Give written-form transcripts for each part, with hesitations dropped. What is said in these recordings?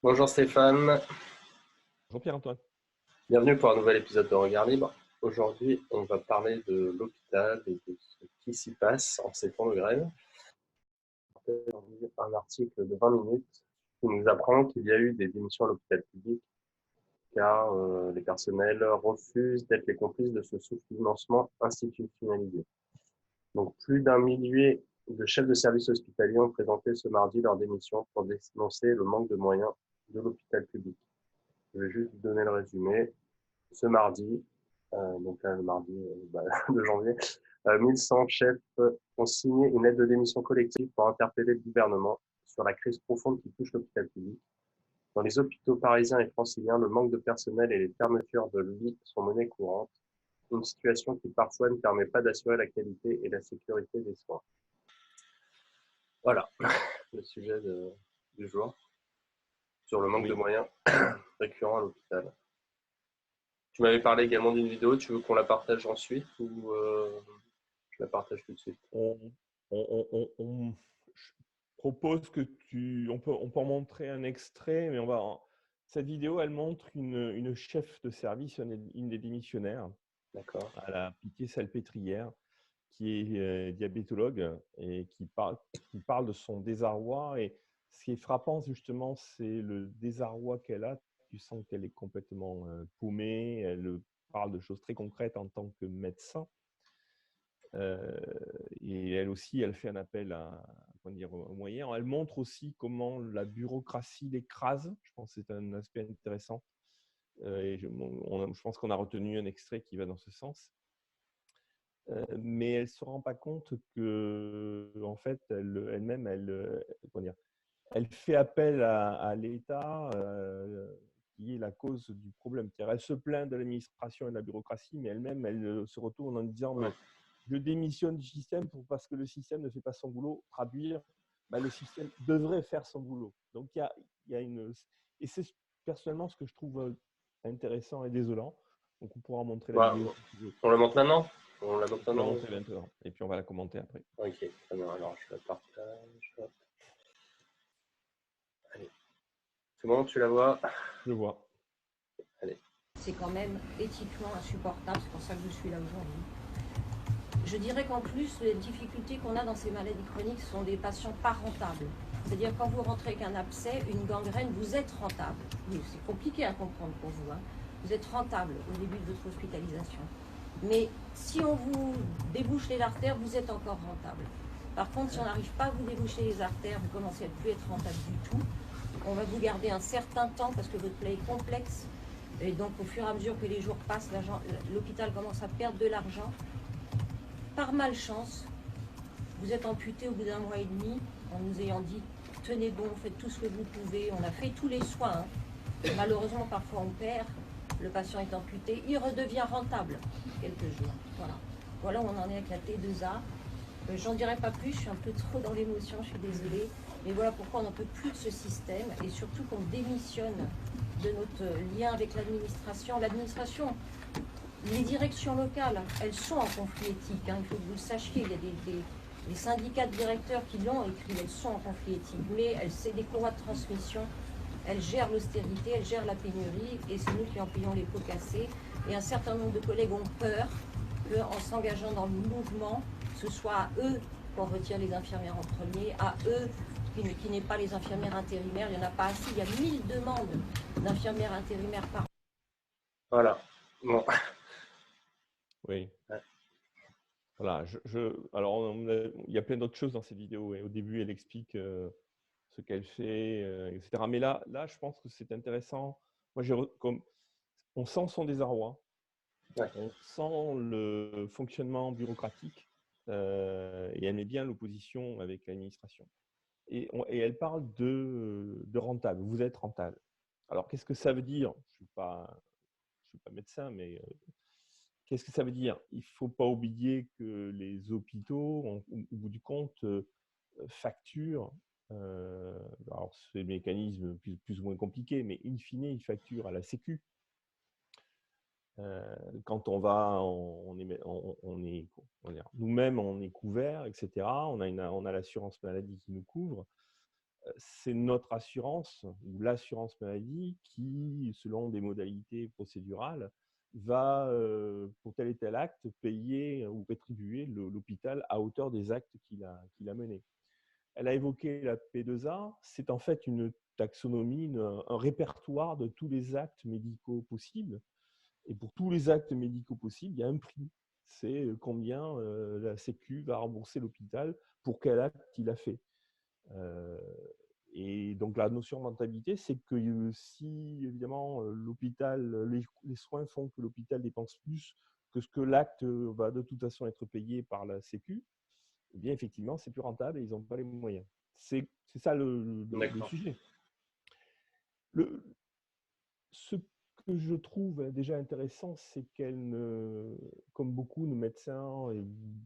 Bonjour Stéphane, Bonjour Pierre-Antoine. bienvenue pour un nouvel épisode de Regard Libre. Aujourd'hui, on va parler de l'hôpital et de ce qui s'y passe en ces temps de grève. Un article de 20 minutes qui nous apprend qu'il y a eu des démissions à l'hôpital public car les personnels refusent d'être les complices de ce sous-financement institutionnalisé. Donc, plus d'un millier de chefs de services hospitaliers ont présenté ce mardi leur démission pour dénoncer le manque de moyens de l'hôpital public. Je vais juste vous donner le résumé. Ce mardi, donc là, le mardi de janvier, 1100 chefs ont signé une lettre de démission collective pour interpeller le gouvernement sur la crise profonde qui touche l'hôpital public. Dans les hôpitaux parisiens et franciliens, le manque de personnel et les fermetures de lits sont monnaie courante, une situation qui parfois ne permet pas d'assurer la qualité et la sécurité des soins. Voilà le sujet du jour sur le manque de Oui, moyens récurrents à l'hôpital. Tu m'avais parlé également d'une vidéo, tu veux qu'on la partage ensuite ou je la partage tout de suite? on, je propose que on peut en montrer un extrait, mais cette vidéo, elle montre une chef de service, une des démissionnaires, D'accord. à la Pitié-Salpêtrière, qui est diabétologue et qui parle de son désarroi. Et ce qui est frappant, justement, c'est le désarroi qu'elle a. Tu sens qu'elle est complètement paumée. Elle parle de choses très concrètes en tant que médecin. Et elle aussi, elle fait un appel comment dire, aux moyens. Elle montre aussi comment la bureaucratie l'écrase. Je pense que c'est un aspect intéressant. Et je pense qu'on a retenu un extrait qui va dans ce sens. Mais elle ne se rend pas compte que, en fait, elle-même, comment dire, elle fait appel à l'État, qui est la cause du problème. C'est-à-dire, elle se plaint de l'administration et de la bureaucratie, mais elle-même, elle se retourne en disant, Ouais. mais je démissionne du système parce que le système ne fait pas son boulot. Traduire, bah, le système devrait faire son boulot. Donc, il y a une… Et c'est personnellement ce que je trouve intéressant et désolant. Donc, on pourra montrer la Bah, vidéo si tu veux. on la monte maintenant? On la monte On peut la maintenant? montrer maintenant. Et puis, on va la commenter après. Ok, très bien. Alors, je la partage. Hop. Allez. C'est bon, tu la vois? Je vois. Allez. C'est quand même éthiquement insupportable, c'est pour ça que je suis là aujourd'hui. Je dirais qu'en plus, les difficultés qu'on a dans ces maladies chroniques sont des patients pas rentables. C'est-à-dire quand vous rentrez avec un abcès, une gangrène, vous êtes rentable. Oui, c'est compliqué à comprendre pour vous. Hein. Vous êtes rentable au début de votre hospitalisation. Mais si on vous débouche les artères, vous êtes encore rentable. Par contre, si on n'arrive pas à vous déboucher les artères, vous commencez à ne plus être rentable du tout. On va vous garder un certain temps parce que votre plaie est complexe. Et donc, au fur et à mesure que les jours passent, l'hôpital commence à perdre de l'argent. Par malchance, vous êtes amputé au bout d'un mois et demi en nous ayant dit tenez bon, faites tout ce que vous pouvez. On a fait tous les soins. Hein. Malheureusement, parfois on perd. Le patient est amputé. Il redevient rentable quelques jours. Voilà où on en est avec la T2A. J'en dirai pas plus, je suis un peu trop dans l'émotion, je suis désolée. Mais voilà pourquoi on n'en peut plus de ce système et surtout qu'on démissionne de notre lien avec l'administration. L'administration, les directions locales, elles sont en conflit éthique. Hein, il faut que vous le sachiez. Il y a des syndicats de directeurs qui l'ont écrit, elles sont en conflit éthique. Mais c'est des courroies de transmission. Elles gèrent l'austérité, elles gèrent la pénurie et c'est nous qui en payons les pots cassés. Et un certain nombre de collègues ont peur qu'en s'engageant dans le mouvement, ce soit à eux qu'on retire les infirmières en premier, à eux qui n'aient pas les infirmières intérimaires. Il n'y en a pas assez. Il y a 1000 demandes d'infirmières intérimaires par an. Voilà. Bon. Oui. Ouais. Voilà. Alors, il y a plein d'autres choses dans cette vidéo. Et au début, elle explique ce qu'elle fait, etc. Mais là, je pense que c'est intéressant. Moi, on sent son désarroi. Ouais. On sent le fonctionnement bureaucratique. Et elle met bien l'opposition avec l'administration. Et elle parle de rentable. Vous êtes rentable. Alors, qu'est-ce que ça veut dire? Je ne suis pas médecin, mais qu'est-ce que ça veut dire? Il ne faut pas oublier que les hôpitaux, au bout du compte, facturent. Alors, c'est des mécanismes plus ou moins compliqués, mais in fine, ils facturent à la Sécu. Quand on va, nous-mêmes, on est couvert, etc. On a l'assurance maladie qui nous couvre. c'est notre assurance ou l'assurance maladie qui, selon des modalités procédurales, va, pour tel et tel acte, payer ou rétribuer l'hôpital à hauteur des actes qu'il a menés. Elle a évoqué la P2A, c'est en fait une taxonomie, un répertoire de tous les actes médicaux possibles. Et pour tous les actes médicaux possibles, il y a un prix. C'est combien la Sécu va rembourser l'hôpital pour quel acte il a fait. Et donc la notion de rentabilité, c'est que si évidemment l'hôpital, les soins font que l'hôpital dépense plus que ce que l'acte va de toute façon être payé par la Sécu, eh bien effectivement c'est plus rentable et ils n'ont pas les moyens. C'est ça le sujet. Ce que je trouve déjà intéressant, c'est qu'elle, comme beaucoup de médecins et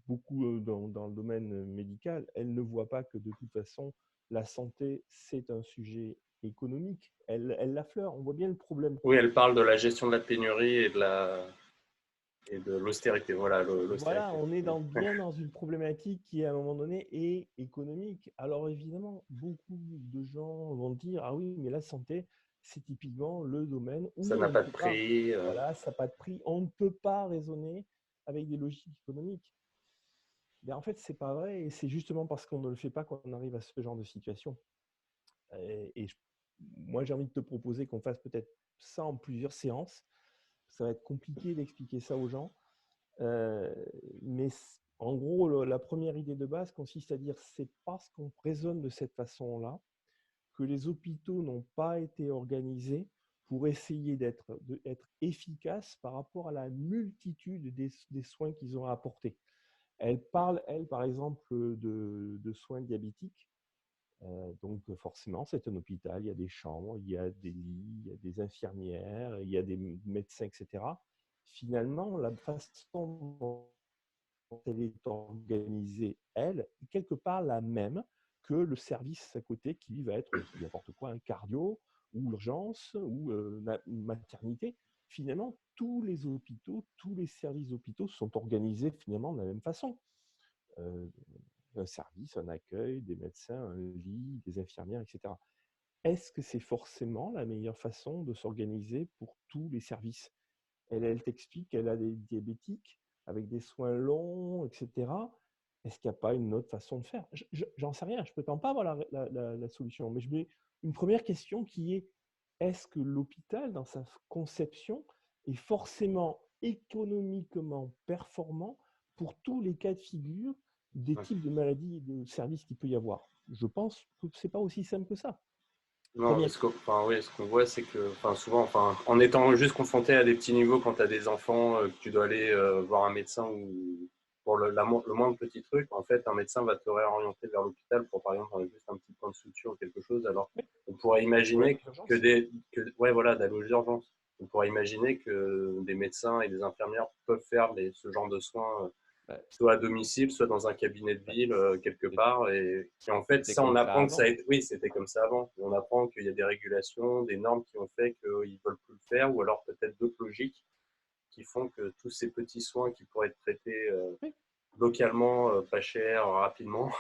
beaucoup dans le domaine médical, elle ne voit pas que de toute façon, la santé, c'est un sujet économique. Elle l'affleure, on voit bien le problème. Oui, elle parle de la gestion de la pénurie et de l'austérité. Voilà, Voilà, on est bien dans une problématique qui, à un moment donné, est économique. Alors évidemment, beaucoup de gens vont dire « Ah oui, mais la santé, c'est typiquement le domaine où ça n'a pas de prix. Voilà, ça n'a pas de prix. On ne peut pas raisonner avec des logiques économiques. » Mais en fait, ce n'est pas vrai. Et c'est justement parce qu'on ne le fait pas qu'on arrive à ce genre de situation. Moi, j'ai envie de te proposer qu'on fasse peut-être ça en plusieurs séances. Ça va être compliqué d'expliquer ça aux gens. Mais en gros, la première idée de base consiste à dire c'est parce qu'on raisonne de cette façon-là que les hôpitaux n'ont pas été organisés pour essayer d'être efficaces par rapport à la multitude des soins qu'ils ont à apporter. Elle parle, elle, par exemple, de soins diabétiques. Donc forcément, c'est un hôpital, il y a des chambres, il y a des lits, il y a des infirmières, il y a des médecins, etc. Finalement, la façon dont elle est organisée, elle, est quelque part la même que le service à côté qui va être, n'importe quoi, un cardio ou urgence ou une maternité. Finalement, tous les hôpitaux, tous les services d'hôpitaux sont organisés finalement de la même façon. Un service, un accueil, des médecins, un lit, des infirmières, etc. Est-ce que c'est forcément la meilleure façon de s'organiser pour tous les services ? Elle t'explique qu'elle a des diabétiques avec des soins longs, etc. Est-ce qu'il n'y a pas une autre façon de faire ? J'en sais rien, je ne prétends pas avoir la solution, mais je mets une première question qui est est-ce que l'hôpital, dans sa conception, est forcément économiquement performant pour tous les cas de figure des types de maladies et de services qu'il peut y avoir ? Je pense que ce n'est pas aussi simple que ça. Non, ce qu'on voit, c'est que souvent, en étant juste confronté à des petits niveaux quand tu as des enfants, que tu dois aller voir un médecin ou pour le moindre petit truc, en fait, un médecin va te réorienter vers l'hôpital pour, par exemple, juste un petit point de suture ou quelque chose. Alors, on pourrait imaginer d'aller aux urgences. On pourrait imaginer que des médecins et des infirmières peuvent faire ce genre de soins soit à domicile, soit dans un cabinet de ville, quelque part. Et en fait, ça, on apprend que ça a été... Oui, c'était comme ça avant. On apprend qu'il y a des régulations, des normes qui ont fait qu'ils ne veulent plus le faire, ou alors peut-être d'autres logiques qui font que tous ces petits soins qui pourraient être traités localement, pas cher, rapidement,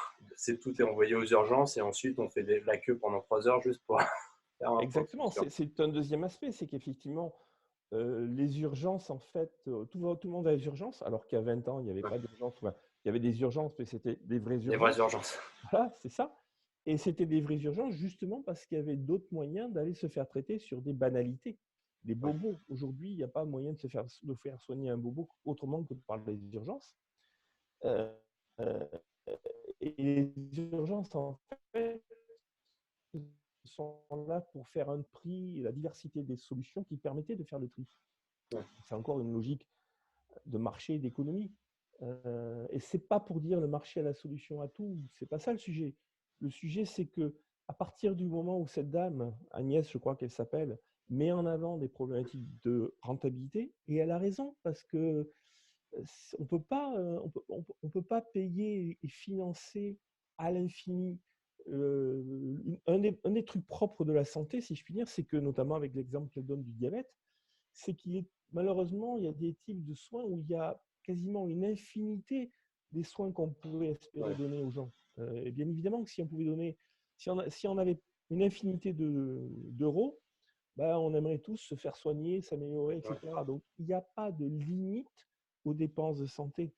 tout est envoyé aux urgences et ensuite on fait la queue pendant 3 heures juste pour faire un point. Exactement, c'est un deuxième aspect, c'est qu'effectivement, les urgences, en fait, tout le monde a des urgences, alors qu'il y a 20 ans, il n'y avait pas d'urgence. Il y avait des urgences, mais c'était des vraies urgences. Des vraies urgences. Voilà, c'est ça. Et c'était des vraies urgences justement parce qu'il y avait d'autres moyens d'aller se faire traiter sur des banalités. Des bobos. Aujourd'hui, il n'y a pas moyen de faire soigner un bobo autrement que par les urgences. Et les urgences, en fait, sont là pour faire un tri et la diversité des solutions qui permettaient de faire le tri. C'est encore une logique de marché et d'économie. Et ce n'est pas pour dire le marché a la solution à tout. Ce n'est pas ça le sujet. Le sujet, c'est qu'à partir du moment où cette dame, Agnès, je crois qu'elle s'appelle, met en avant des problématiques de rentabilité, et elle a raison, parce que on ne peut pas payer et financer à l'infini. Un des trucs propres de la santé, si je puis dire, c'est que, notamment avec l'exemple qu'elle donne du diabète, c'est malheureusement, il y a des types de soins où il y a quasiment une infinité des soins qu'on pourrait espérer donner aux gens. Et bien évidemment que si Si on avait une infinité d'euros, ben, on aimerait tous se faire soigner, s'améliorer, etc. Ouais. Donc, il n'y a pas de limite aux dépenses de santé.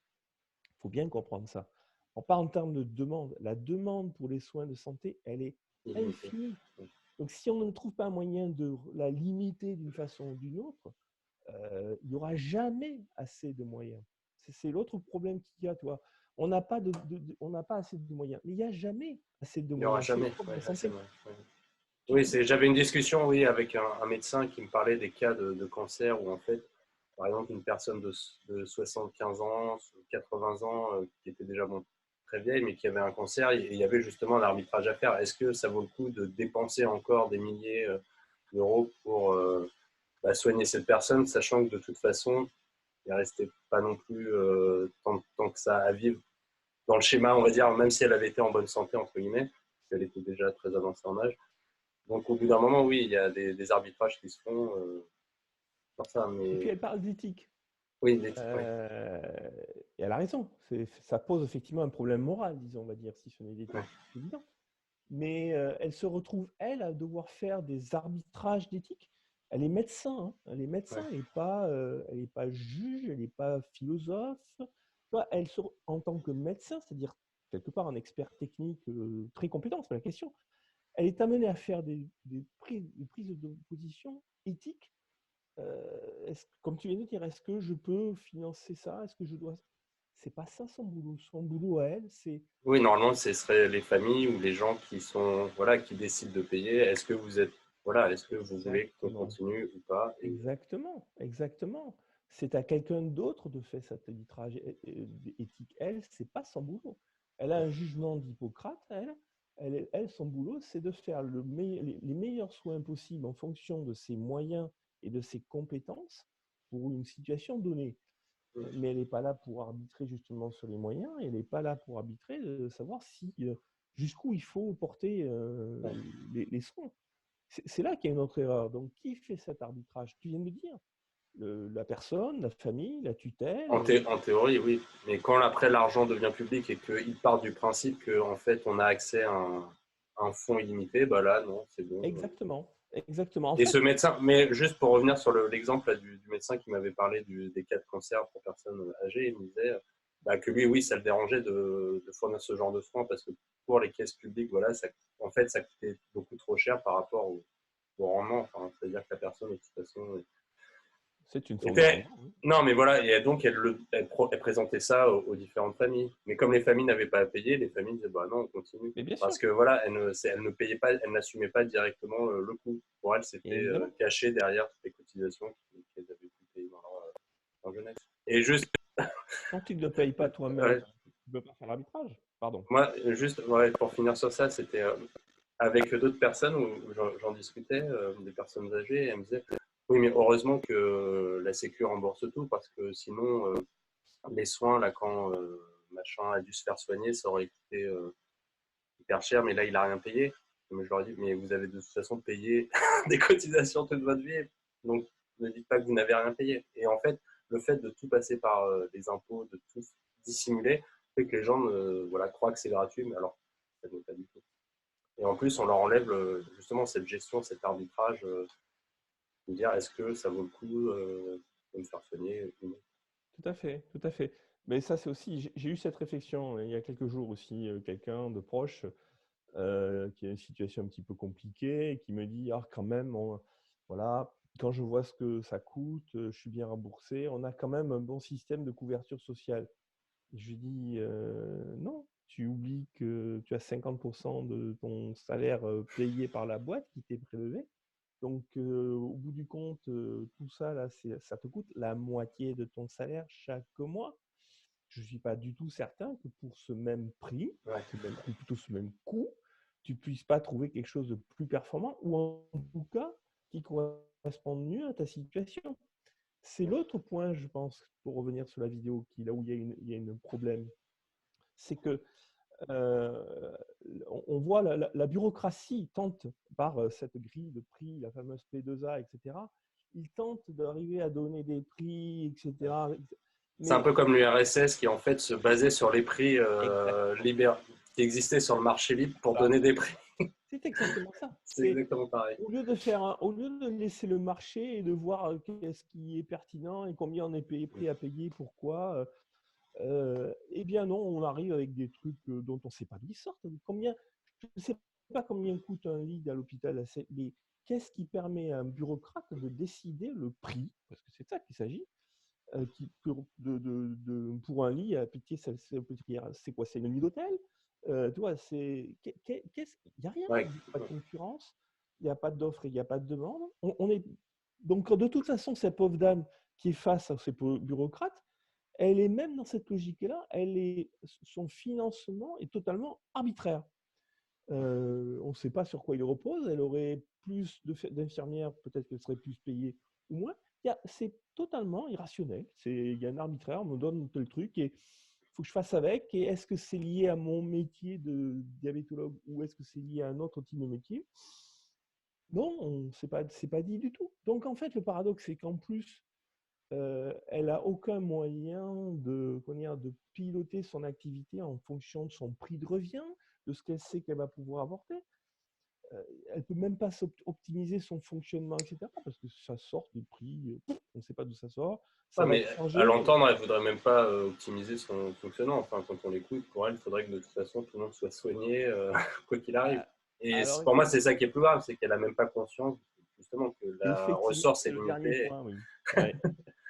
Il faut bien comprendre ça. On parle en termes de demande. La demande pour les soins de santé, elle est Illimité. infinie. Donc, si on ne trouve pas un moyen de la limiter d'une façon ou d'une autre, il n'y aura jamais assez de moyens. C'est l'autre problème qu'il y a, toi. On n'a pas, on n'a pas assez de moyens. Mais il n'y a jamais assez de Il n'y aura moyens. C'est le jamais. problème Ouais, de la santé. ouais. Oui, j'avais une discussion, oui, avec un médecin qui me parlait des cas de cancer où, en fait, par exemple, une personne de 75 ans, 80 ans, qui était déjà très vieille, mais qui avait un cancer, et il y avait justement un arbitrage à faire. Est-ce que ça vaut le coup de dépenser encore des milliers d'euros pour soigner cette personne, sachant que de toute façon, il ne restait pas non plus tant que ça à vivre dans le schéma, on va dire, même si elle avait été en bonne santé, entre guillemets, parce qu'elle était déjà très avancée en âge. Donc, au bout d'un moment, oui, il y a des arbitrages qui se font pour ça. Et puis, Mais elle parle d'éthique. oui, oui. Et elle a raison. Ça pose effectivement un problème moral, disons, on va dire, si ce n'est d'éthique. Ouais. C'est évident. Mais elle se retrouve, elle, à devoir faire des arbitrages d'éthique. Elle est médecin. Hein. Elle est médecin. Ouais. Elle n'est pas juge. Elle n'est pas philosophe. Tu vois, en tant que médecin, c'est-à-dire quelque part un expert technique très compétent, c'est pas la question, elle est amenée à faire des prises de position éthiques. Comme tu viens de dire, est-ce que je peux financer ça? Est-ce que je dois... C'est pas ça son boulot. Son boulot à elle, c'est... Oui, normalement, ce serait les familles ou les gens qui sont, voilà, qui décident de payer. Est-ce que vous êtes, voilà, est-ce que vous voulez qu'on Exactement. continue ou pas? Exactement. Exactement. C'est à quelqu'un d'autre de faire cet arbitrage éthique. Elle, c'est pas son boulot. Elle a un jugement d'Hippocrate, elle, son boulot, c'est de faire les meilleurs soins possibles en fonction de ses moyens et de ses compétences pour une situation donnée. Mais elle n'est pas là pour arbitrer justement sur les moyens, elle n'est pas là pour arbitrer de savoir jusqu'où il faut porter les soins. C'est là qu'il y a une autre erreur. Donc, qui fait cet arbitrage? Tu viens de me dire, la personne, la famille, la tutelle. En théorie, oui. Mais quand après l'argent devient public et qu'il part du principe qu'en fait on a accès à un fonds illimité, bah là, non, c'est bon. Exactement. Exactement. En Et fait, ce médecin, mais juste pour revenir sur l'exemple du médecin qui m'avait parlé des cas de cancer pour personnes âgées, il me disait que lui, oui, ça le dérangeait de fournir ce genre de soins parce que pour les caisses publiques, voilà, en fait, ça coûtait beaucoup trop cher par rapport au rendement. Enfin, c'est-à-dire que la personne, de toute façon, c'est une forme de rendement. Hein. non, mais voilà, et donc elle présentait ça aux différentes familles. Mais comme les familles n'avaient pas à payer, les familles disaient bah non, on continue. Mais bien sûr, Parce que voilà, elle ne payait pas, elle n'assumait pas directement le coût. Pour elle, c'était caché derrière toutes les cotisations qu'elles avaient pu payer dans leur jeunesse. Et juste. quand tu ne le payes pas toi-même, tu ne peux pas faire l'arbitrage. Pardon. Moi, juste pour finir sur ça, c'était avec d'autres personnes où j'en discutais, des personnes âgées, et elles me disaient oui, mais heureusement que la Sécu rembourse tout, parce que sinon, les soins, là, quand machin a dû se faire soigner, ça aurait coûté hyper cher, mais là, il n'a rien payé. Mais je leur ai dit, mais vous avez de toute façon payé des cotisations toute votre vie, donc ne dites pas que vous n'avez rien payé. Et en fait, le fait de tout passer par les impôts, de tout dissimuler, fait que les gens croient que c'est gratuit, mais alors, ça ne l'est pas du tout. Et en plus, on leur enlève justement cette gestion, cet arbitrage, de dire est-ce que ça vaut le coup de me faire soigner ou non. Tout à fait, tout à fait. Mais ça, c'est aussi, j'ai eu cette réflexion il y a quelques jours aussi, quelqu'un de proche qui a une situation un petit peu compliquée et qui me dit ah, quand même, voilà, quand je vois ce que ça coûte, je suis bien remboursé, on a quand même un bon système de couverture sociale. Et je lui dis non, tu oublies que tu as 50% de ton salaire payé par la boîte qui t'est prélevé. Donc, au bout du compte, tout ça, là, ça te coûte la moitié de ton salaire chaque mois. Je ne suis pas du tout certain que pour ce même prix, ou plutôt ce même coût, tu ne puisses pas trouver quelque chose de plus performant ou en tout cas qui corresponde mieux à ta situation. C'est l'autre point, je pense, pour revenir sur la vidéo, là où il y a un problème. C'est que on voit la bureaucratie tente, par cette grille de prix, la fameuse P2A, etc., ils tentent d'arriver à donner des prix, etc. C'est un peu comme l'URSS qui en fait se basait sur les prix qui existaient sur le marché libre pour donner des prix. C'est exactement ça. C'est exactement pareil. Au lieu de laisser le marché et de voir qu'est-ce qui est pertinent et combien on est prêt à payer, pourquoi, eh bien non, on arrive avec des trucs dont on ne sait pas d'où ils sortent. Je ne sais pas combien coûte un lit à l'hôpital, mais qu'est-ce qui permet à un bureaucrate de décider le prix, parce que c'est de ça qu'il s'agit, pour un lit à Pitié, c'est quoi? C'est une nuit d'hôtel? Tu vois, il n'y a rien, Ouais. il n'y a pas de concurrence, il n'y a pas d'offre, il n'y a pas de demande. Donc, de toute façon, cette pauvre dame qui est face à ces bureaucrates, elle est même dans cette logique-là, son financement est totalement arbitraire. On ne sait pas sur quoi il repose. Elle aurait plus d'infirmières, peut-être qu'elle serait plus payée ou moins. C'est totalement irrationnel. Il y a un arbitraire, on me donne tel truc et il faut que je fasse avec. Et est-ce que c'est lié à mon métier de diabétologue ou est-ce que c'est lié à un autre type de métier? Non, c'est pas dit du tout. Donc en fait, le paradoxe, c'est qu'en plus, elle n'a aucun moyen de piloter son activité en fonction de son prix de revient, de ce qu'elle sait qu'elle va pouvoir apporter. Elle ne peut même pas optimiser son fonctionnement, etc. Parce que ça sort des prix, on ne sait pas d'où ça sort. Ça va Mais changer. à l'entendre, elle ne voudrait même pas optimiser son fonctionnement. Enfin, quand on l'écoute, pour elle, il faudrait que de toute façon, tout le monde soit soigné, quoi qu'il arrive. Et Alors, pour moi, c'est ça qui est plus grave, c'est qu'elle n'a même pas conscience, justement, que la effectivement, ressource est c'est le dernier limitée. point, oui. Ouais.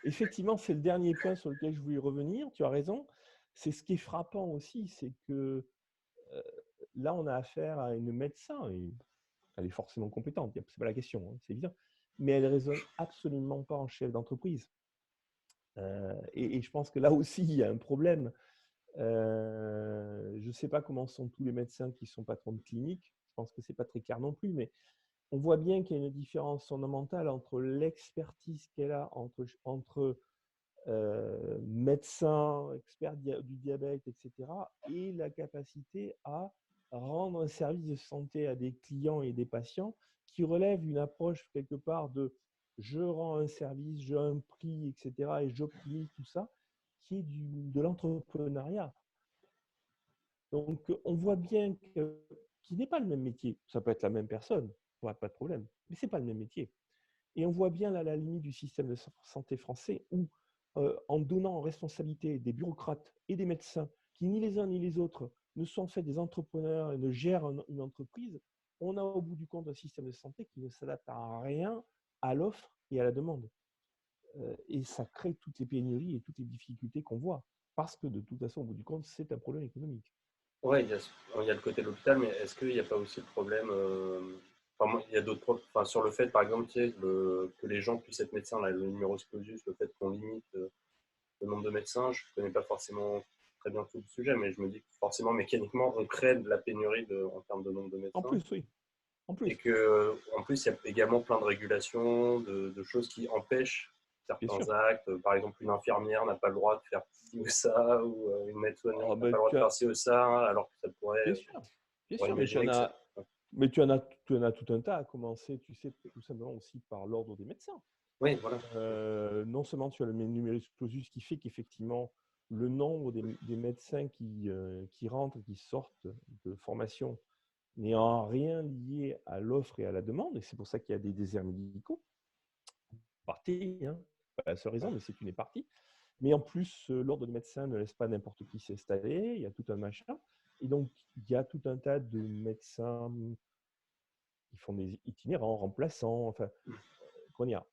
Effectivement, c'est le dernier point sur lequel je voulais revenir. Tu as raison. C'est ce qui est frappant aussi, c'est que là, on a affaire à une médecin. Et elle est forcément compétente, ce n'est pas la question, hein, c'est évident. Mais elle ne raisonne absolument pas en chef d'entreprise. Et je pense que là aussi, il y a un problème. Je ne sais pas comment sont tous les médecins qui sont patrons de clinique. Je pense que ce n'est pas très clair non plus, mais on voit bien qu'il y a une différence fondamentale entre l'expertise qu'elle a entre médecin, expert du diabète, etc., et la capacité à rendre un service de santé à des clients et des patients qui relève une approche quelque part de je rends un service, j'ai un prix, etc., et j'optimise tout ça, qui est de l'entrepreneuriat. Donc, on voit bien qu'il n'est pas le même métier. Ça peut être la même personne, pas de problème, mais ce n'est pas le même métier. Et on voit bien là la limite du système de santé français où, en donnant en responsabilité des bureaucrates et des médecins qui, ni les uns ni les autres, ne sont en fait des entrepreneurs et ne gèrent une entreprise, on a au bout du compte un système de santé qui ne s'adapte à rien à l'offre et à la demande. Et ça crée toutes les pénuries et toutes les difficultés qu'on voit. Parce que de toute façon, au bout du compte, c'est un problème économique. Oui, il y a le côté de l'hôpital, mais est-ce qu'il n'y a pas aussi le problème il y a d'autres problèmes, sur le fait, par exemple, que les gens puissent être médecins, là, le numerus clausus, le fait qu'on limite le nombre de médecins, je ne connais pas forcément très bien tout le sujet, mais je me dis que forcément, mécaniquement, on crée de la pénurie en termes de nombre de En médecins. plus, oui. En plus. Et qu'en plus, il y a également plein de régulations, de choses qui empêchent certains actes. Par exemple, une infirmière n'a pas le droit de faire ci ou ça, ou une aide-soignante n'a pas le droit de faire ci ou ça, alors que ça pourrait. Bien sûr, Mais tu en as tout un tas, à commencer, tu sais, tout simplement aussi par l'ordre des médecins. Oui, voilà. Non seulement tu as le numerus clausus qui fait qu'effectivement, le nombre des médecins qui rentrent, qui sortent de formation n'est en rien lié à l'offre et à la demande, et c'est pour ça qu'il y a des déserts médicaux. Partie, hein, pas la seule raison, mais c'est une partie. Mais en plus, l'ordre des médecins ne laisse pas n'importe qui s'installer, il y a tout un machin. Et donc, il y a tout un tas de médecins qui font des itinérants, remplaçants, enfin, comment dire?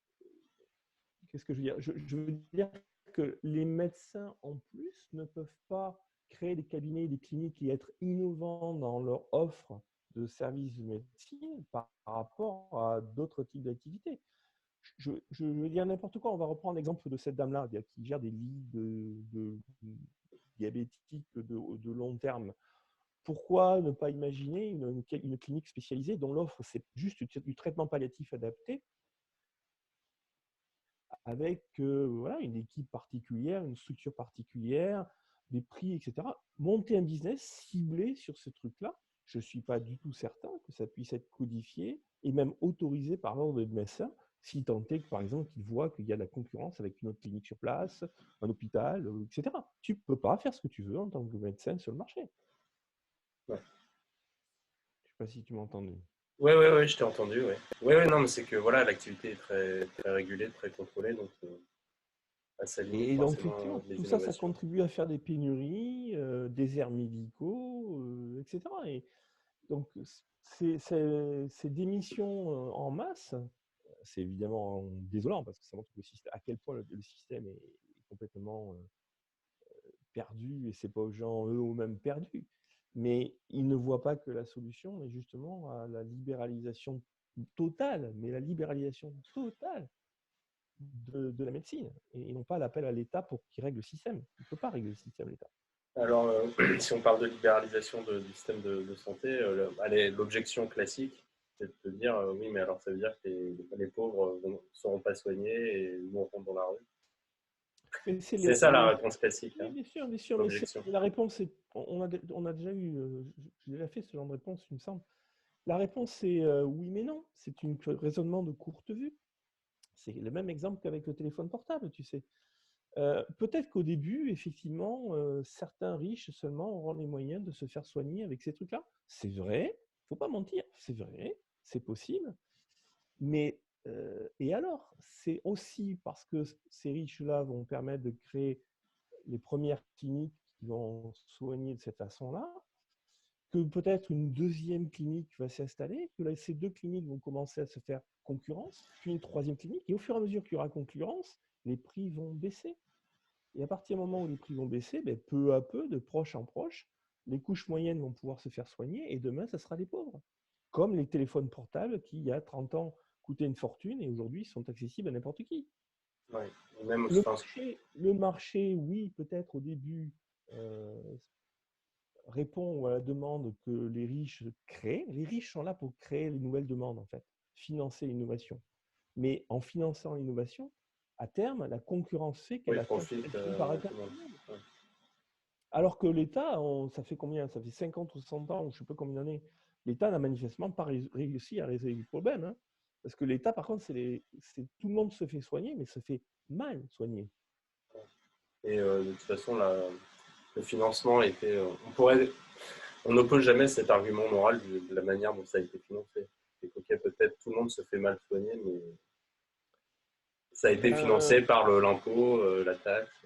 Qu'est-ce que je veux dire? Je veux dire que les médecins, en plus, ne peuvent pas créer des cabinets, des cliniques et être innovants dans leur offre de services de médecine par rapport à d'autres types d'activités. Je veux dire n'importe quoi. On va reprendre l'exemple de cette dame-là qui gère des lits de diabétiques de long terme. Pourquoi ne pas imaginer une clinique spécialisée dont l'offre, c'est juste du traitement palliatif adapté avec voilà, une équipe particulière, une structure particulière, des prix, etc. Monter un business ciblé sur ce truc-là, je ne suis pas du tout certain que ça puisse être codifié et même autorisé par l'ordre de médecin, si tant est que, par exemple, qu'ils voient qu'il y a de la concurrence avec une autre clinique sur place, un hôpital, etc. Tu ne peux pas faire ce que tu veux en tant que médecin sur le marché. Ouais. sais pas si tu m'as entendu. Ouais, ouais, ouais, je t'ai entendu, ouais. Ouais, ouais, non, mais c'est que voilà, l'activité est très, très régulée, très contrôlée, donc ça limite Et donc, forcément effectivement, les tout ça, ça innovations. contribue à faire des pénuries, déserts médicaux, etc. Et donc, ces démissions en masse, c'est évidemment désolant parce que ça montre à quel point le système est complètement perdu et c'est pas aux gens eux-mêmes perdus. Mais ils ne voient pas que la solution est justement à la libéralisation totale, mais la libéralisation totale de la médecine et non pas l'appel à l'État pour qu'il règle le système. Il ne peut pas régler le système, l'État. Alors, si on parle de libéralisation du système de santé, l'objection classique, c'est de te dire, oui, mais alors ça veut dire que les pauvres ne seront pas soignés et mourront dans la rue. Mais C'est ça la réponse classique, oui, hein, bien sûr, mais l'objection. la réponse, c'est, on a déjà eu, j'ai déjà fait ce genre de réponse, il me semble. La réponse, c'est oui, mais non. C'est un raisonnement de courte vue. C'est le même exemple qu'avec le téléphone portable, tu sais. Peut-être qu'au début, effectivement, certains riches seulement auront les moyens de se faire soigner avec ces trucs-là. C'est vrai, il ne faut pas mentir, c'est vrai, c'est possible. Mais, et alors? C'est aussi parce que ces riches-là vont permettre de créer les premières cliniques qui vont soigner de cette façon-là, que peut-être une deuxième clinique va s'installer, que là, ces deux cliniques vont commencer à se faire concurrence, puis une troisième clinique, et au fur et à mesure qu'il y aura concurrence, les prix vont baisser. Et à partir du moment où les prix vont baisser, ben, peu à peu, de proche en proche, les couches moyennes vont pouvoir se faire soigner, et demain, ça sera les pauvres. Comme les téléphones portables qui, il y a 30 ans, coûtaient une fortune, et aujourd'hui, sont accessibles à n'importe qui. Ouais. Même, Le marché, oui, peut-être au début, répond à la demande que les riches créent. Les riches sont là pour créer les nouvelles demandes, en fait, financer l'innovation. Mais en finançant l'innovation, à terme, la concurrence fait qu'elle profite finit par tout atteindre le monde. tout le monde. Ouais. Alors que l'État, ça fait combien? Ça fait 50 ou 100 ans, ou je ne sais pas combien d'années. L'État n'a manifestement pas réussi à résoudre le problème. Hein. Parce que l'État, par contre, tout le monde se fait soigner, mais se fait mal soigner. Et de toute façon, le financement était. On n'oppose jamais cet argument moral de la manière dont ça a été financé. C'est qu'ok, peut-être tout le monde se fait mal soigner, mais ça a été financé par l'impôt, la taxe.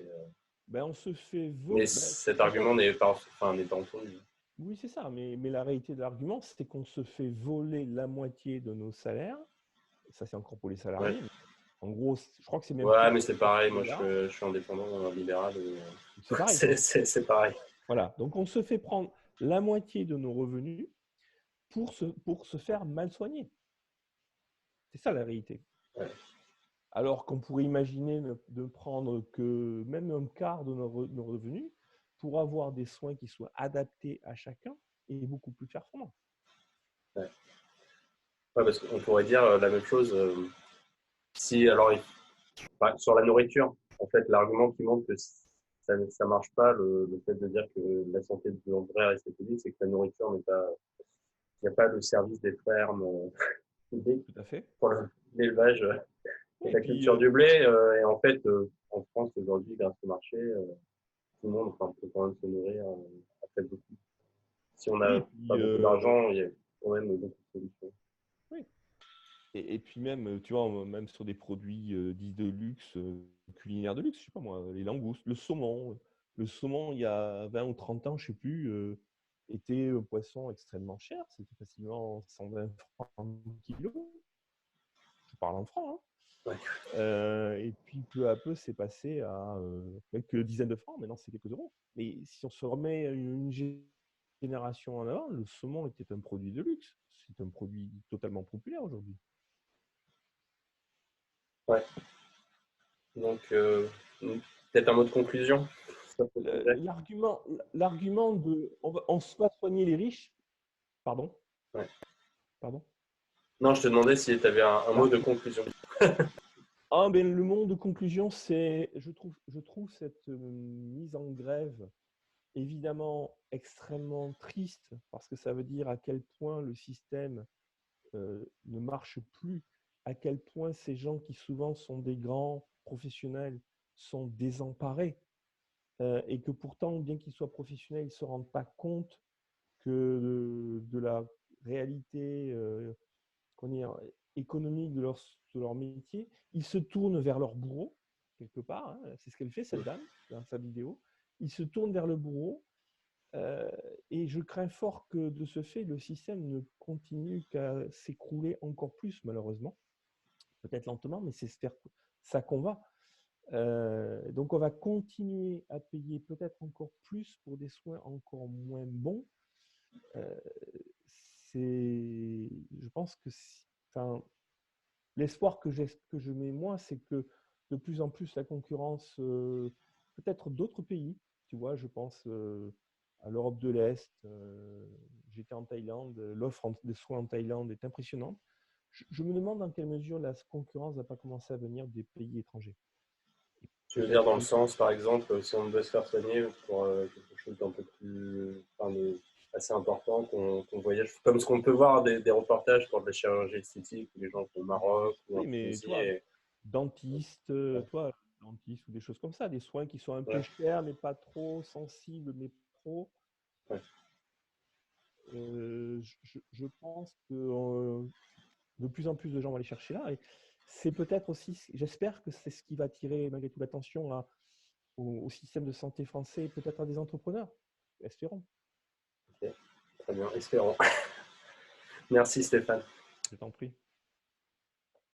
On se fait Mais voler. cet argument n'est pas entendu. Oui, c'est ça. Mais la réalité de l'argument, c'est qu'on se fait voler la moitié de nos salaires. Ça, c'est encore pour les salariés. Ouais. En gros, je crois que c'est même Ouais, plus. mais c'est pareil. Moi, je suis indépendant, libéral. C'est pareil. C'est pareil. Voilà. Donc, on se fait prendre la moitié de nos revenus pour se faire mal soigner. C'est ça la réalité. Ouais. Alors qu'on pourrait imaginer de prendre que même un quart de nos revenus pour avoir des soins qui soient adaptés à chacun et beaucoup plus performants. Ouais. Ouais, parce qu'on pourrait dire la même chose sur la nourriture. En fait, l'argument qui montre que ça marche pas, le fait de dire que la santé devrait rester publique, c'est que la nourriture n'est pas, il n'y a pas de service des fermes publics Tout à fait. pour l'élevage et la culture du blé. Et en fait, en France aujourd'hui, grâce au marché, tout le monde peut quand même se nourrir à fait beaucoup. Si on n'a pas beaucoup d'argent, il y a quand même beaucoup de solutions. Oui. Et puis même, tu vois, même sur des produits dits de luxe, culinaires de luxe, je sais pas moi, les langoustes, le saumon. Le saumon, il y a 20 ou 30 ans, je sais plus, était un poisson extrêmement cher. C'était facilement 120 francs le kilo. Je parle en francs. Hein. Ouais. Et puis peu à peu, c'est passé à quelques dizaines de francs. Maintenant, c'est quelques euros. Mais si on se remet une génération en avant, le saumon était un produit de luxe. C'est un produit totalement populaire aujourd'hui. Ouais. Donc, peut-être un mot de conclusion. L'argument de on se va soigner les riches, pardon. Ouais. Pardon. Non, je te demandais si tu avais un mot de conclusion. Le mot de conclusion, c'est, je trouve cette mise en grève évidemment extrêmement triste parce que ça veut dire à quel point le système ne marche plus, à quel point ces gens qui souvent sont des grands professionnels sont désemparés et que pourtant, bien qu'ils soient professionnels, ils ne se rendent pas compte que de la réalité économique de leur métier, ils se tournent vers leur bourreau, quelque part. Hein. C'est ce qu'elle fait, cette dame, dans sa vidéo. Ils se tournent vers le bourreau. Et je crains fort que de ce fait, le système ne continue qu'à s'écrouler encore plus, malheureusement. Peut-être lentement, mais c'est vers ça qu'on va. Donc, on va continuer à payer peut-être encore plus pour des soins encore moins bons. Je pense que l'espoir que je mets, moi, c'est que de plus en plus la concurrence, peut-être d'autres pays, tu vois, je pense à l'Europe de l'Est, j'étais en Thaïlande, l'offre de soins en Thaïlande est impressionnante. Je me demande dans quelle mesure la concurrence ne va pas commencer à venir des pays étrangers. Tu veux dire dans le sens, par exemple, si on veut se faire soigner pour quelque chose d'un peu plus, assez important, qu'on voyage, comme ce qu'on peut voir des reportages pour de la chirurgie esthétique, où les gens vont au Maroc ou en Oui, mais Tunisie. toi, dentiste, dentiste ou des choses comme ça, des soins qui sont un peu chers, mais pas trop sensibles, mais trop. Ouais. Je pense que de plus en plus de gens vont aller chercher là. Et c'est peut-être aussi, j'espère que c'est ce qui va attirer malgré tout l'attention au système de santé français, peut-être à des entrepreneurs. Espérons. Okay. Très bien, espérons. Merci Stéphane. Je t'en prie.